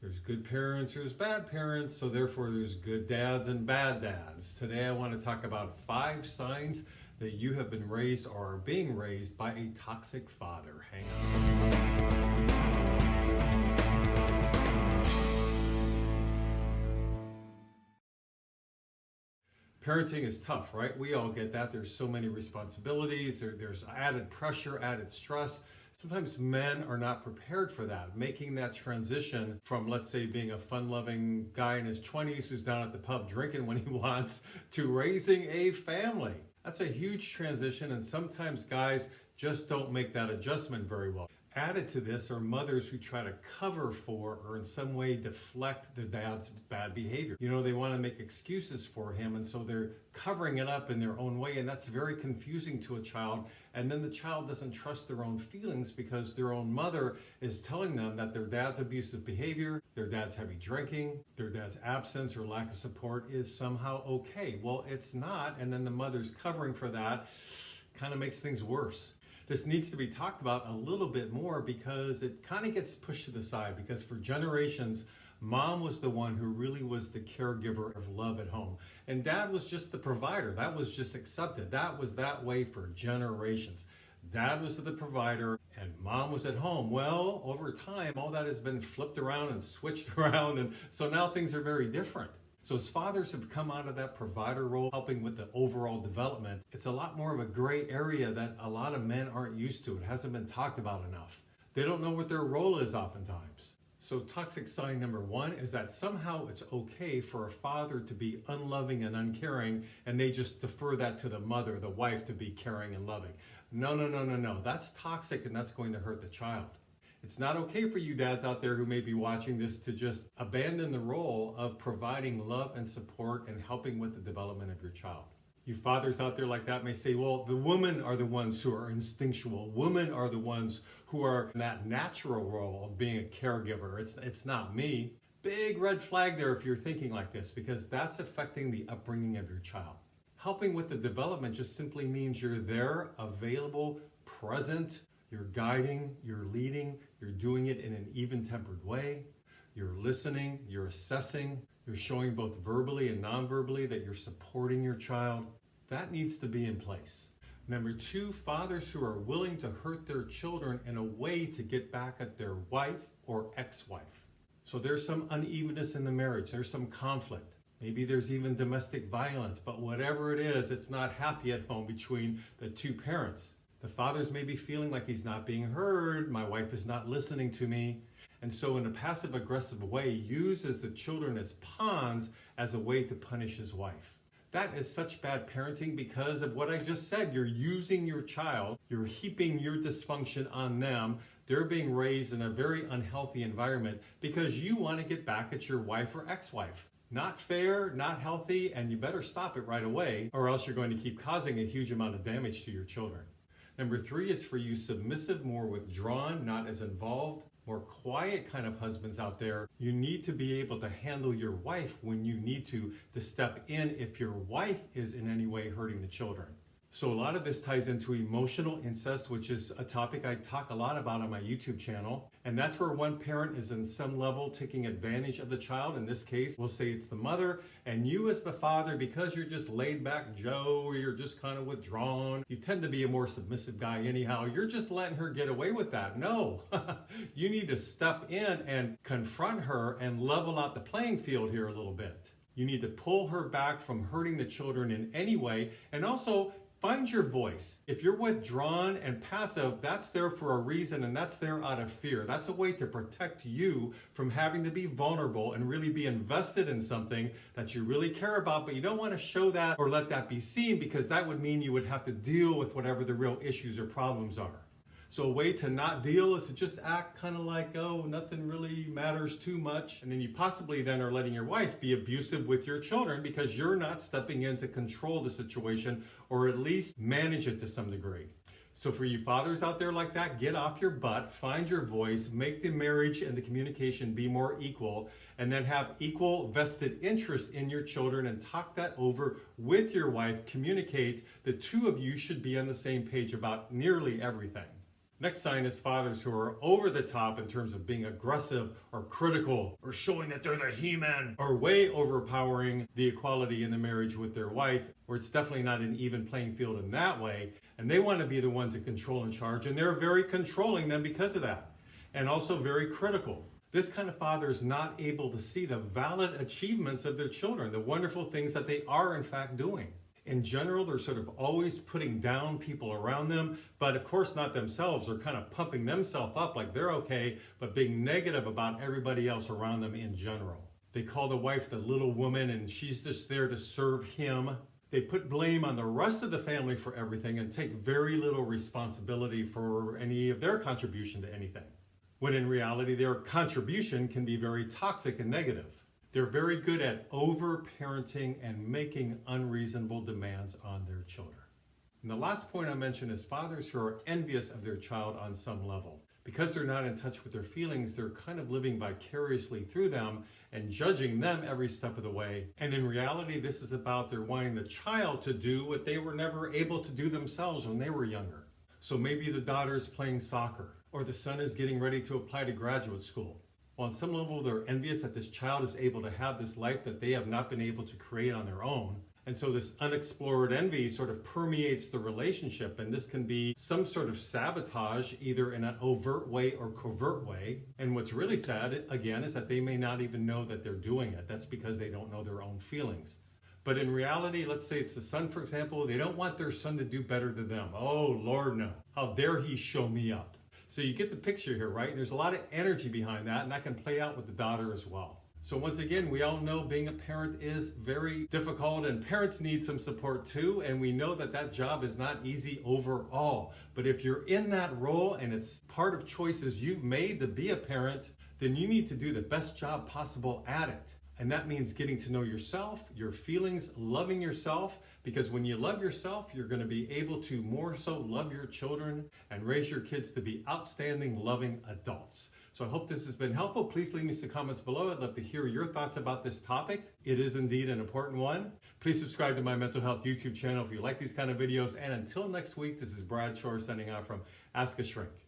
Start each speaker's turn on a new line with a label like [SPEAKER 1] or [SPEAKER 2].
[SPEAKER 1] There's good parents, there's bad parents, so therefore there's good dads and bad dads. Today I want to talk about 5 signs that you have been raised or are being raised by a toxic father. Hang on. Parenting is tough, right? We all get that. There's so many responsibilities, there's added pressure, added stress. Sometimes men are not prepared for that, making that transition from, let's say, being a fun-loving guy in his 20s who's down at the pub drinking when he wants, to raising a family. That's a huge transition, and sometimes guys just don't make that adjustment very well. Added to this are mothers who try to cover for or in some way deflect the dad's bad behavior. You know, they want to make excuses for him, and so they're covering it up in their own way, and that's very confusing to a child. And then the child doesn't trust their own feelings because their own mother is telling them that their dad's abusive behavior, their dad's heavy drinking, their dad's absence or lack of support is somehow okay. Well, it's not, and then the mother's covering for that kind of makes things worse. This needs to be talked about a little bit more because it kind of gets pushed to the side, because for generations, mom was the one who really was the caregiver of love at home. And dad was just the provider. That was just accepted. That was that way for generations. Dad was the provider and mom was at home. Well, over time, all that has been flipped around and switched around. And so now things are very different. So as fathers have come out of that provider role, helping with the overall development, it's a lot more of a gray area that a lot of men aren't used to. It hasn't been talked about enough. They don't know what their role is oftentimes. So toxic sign number 1 is that somehow it's okay for a father to be unloving and uncaring, and they just defer that to the mother, the wife, to be caring and loving. No. That's toxic, and that's going to hurt the child. It's not okay for you dads out there who may be watching this to just abandon the role of providing love and support and helping with the development of your child. You fathers out there like that may say, well, the women are the ones who are instinctual. Women are the ones who are in that natural role of being a caregiver. It's not me. Big red flag there if you're thinking like this, because that's affecting the upbringing of your child. Helping with the development just simply means you're there, available, present. You're guiding, you're leading, you're doing it in an even-tempered way. You're listening, you're assessing, you're showing both verbally and non-verbally that you're supporting your child. That needs to be in place. Number 2, fathers who are willing to hurt their children in a way to get back at their wife or ex-wife. So there's some unevenness in the marriage, there's some conflict. Maybe there's even domestic violence, but whatever it is, it's not happy at home between the two parents. The father's maybe feeling like he's not being heard, my wife is not listening to me, and so in a passive-aggressive way uses the children as pawns as a way to punish his wife. That is such bad parenting because of what I just said. You're using your child, you're heaping your dysfunction on them. They're being raised in a very unhealthy environment because you want to get back at your wife or ex-wife. Not fair, not healthy, and you better stop it right away, or else you're going to keep causing a huge amount of damage to your children. Number 3 is for you submissive, more withdrawn, not as involved, more quiet kind of husbands out there. You need to be able to handle your wife when you need to step in if your wife is in any way hurting the children. So a lot of this ties into emotional incest, which is a topic I talk a lot about on my YouTube channel. And that's where one parent is in some level taking advantage of the child. In this case, we'll say it's the mother, and you as the father, because you're just laid back Joe, or you're just kind of withdrawn, you tend to be a more submissive guy anyhow. You're just letting her get away with that. No, you need to step in and confront her and level out the playing field here a little bit. You need to pull her back from hurting the children in any way, and also find your voice. If you're withdrawn and passive, that's there for a reason, and that's there out of fear. That's a way to protect you from having to be vulnerable and really be invested in something that you really care about, but you don't want to show that or let that be seen, because that would mean you would have to deal with whatever the real issues or problems are. So a way to not deal is to just act kind of like, oh, nothing really matters too much. And then you possibly then are letting your wife be abusive with your children because you're not stepping in to control the situation or at least manage it to some degree. So for you fathers out there like that, get off your butt, find your voice, make the marriage and the communication be more equal, and then have equal vested interest in your children and talk that over with your wife. Communicate. The two of you should be on the same page about nearly everything. Next sign is fathers who are over the top in terms of being aggressive or critical or showing that they're the he-man or way overpowering the equality in the marriage with their wife, where it's definitely not an even playing field in that way. And they want to be the ones in control and charge, and they're very controlling them because of that, and also very critical. This kind of father is not able to see the valid achievements of their children, the wonderful things that they are in fact doing. In general, they're sort of always putting down people around them, but of course not themselves. They're kind of pumping themselves up like they're okay, but being negative about everybody else around them in general. They call the wife the little woman, and she's just there to serve him. They put blame on the rest of the family for everything and take very little responsibility for any of their contribution to anything, when in reality their contribution can be very toxic and negative. They're very good at over-parenting and making unreasonable demands on their children. And the last point I mentioned is fathers who are envious of their child on some level. Because they're not in touch with their feelings, they're kind of living vicariously through them and judging them every step of the way. And in reality, this is about their wanting the child to do what they were never able to do themselves when they were younger. So maybe the daughter is playing soccer, or the son is getting ready to apply to graduate school. Well, on some level, they're envious that this child is able to have this life that they have not been able to create on their own. And so this unexplored envy sort of permeates the relationship, and this can be some sort of sabotage, either in an overt way or covert way. And what's really sad, again, is that they may not even know that they're doing it. That's because they don't know their own feelings. But in reality, let's say it's the son, for example, they don't want their son to do better than them. Oh, Lord, no. How dare he show me up? So you get the picture here, right? There's a lot of energy behind that, and that can play out with the daughter as well. So once again, we all know being a parent is very difficult, and parents need some support too, and we know that that job is not easy overall. But if you're in that role and it's part of choices you've made to be a parent, then you need to do the best job possible at it. And that means getting to know yourself, your feelings, loving yourself, because when you love yourself, you're going to be able to more so love your children and raise your kids to be outstanding, loving adults. So I hope this has been helpful. Please leave me some comments below. I'd love to hear your thoughts about this topic. It is indeed an important one. Please subscribe to my mental health YouTube channel if you like these kind of videos. And until next week, this is Brad Shore signing out from Ask a Shrink.